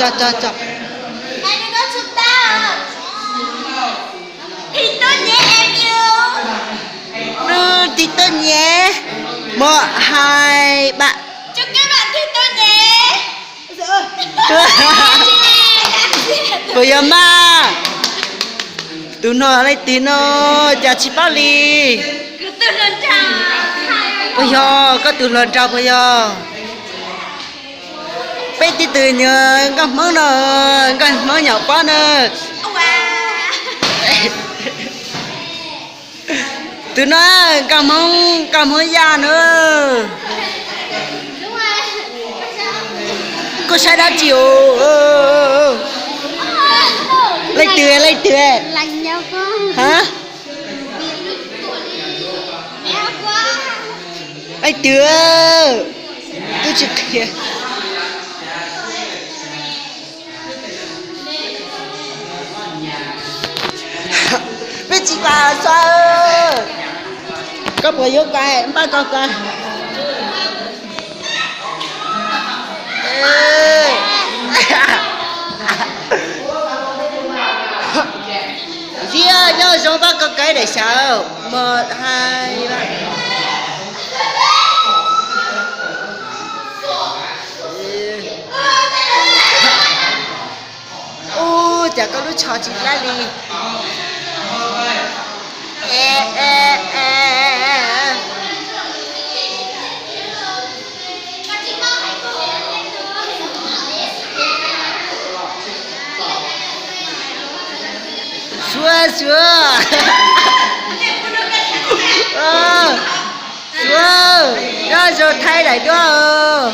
cho. Hai đứa có chụp tao. Thì tôi nhé em yêu. Thì tôi nhé. 1, 2, 3. Chúc các bạn thì tôi nhé. Cô yêu ma. Tụi nó lấy tí nó chả chỉ bao lì. Cứ từ lần chào. Cô yêu có tụi lần trao cô yêu. Bây tí từ nhờ con mơ nè, con mơ nhỏ quá nè. Tụi nó cảm ơn già nữa. Đúng rồi. Cô sai đã chịu. Lấy tựa. Lành nhau con. Hả? Mẹ quá. Lấy tựa. Tôi chịu kìa. Biết chị bà sao? Có bữa vô coi, ba coi. Dìa, nhớ số ba cái để sao? 1, 2, 3. Ô, chả có lúc trò chị ra đi. Xua. Xua. Đó rồi thay lại đó.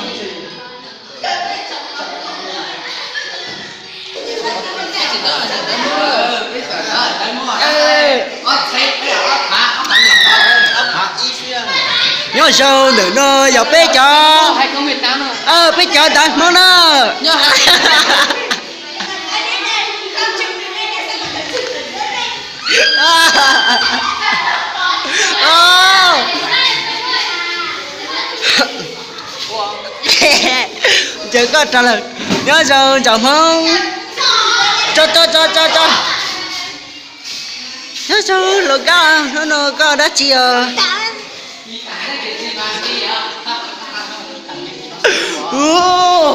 Nhớ sao nữa nó vào bé cho. 2018 Bé cho ta món nó. Chưa có trả lời. Nhớ sao chào mong. Cho. Nhớ sao lột cao nó có đã chia.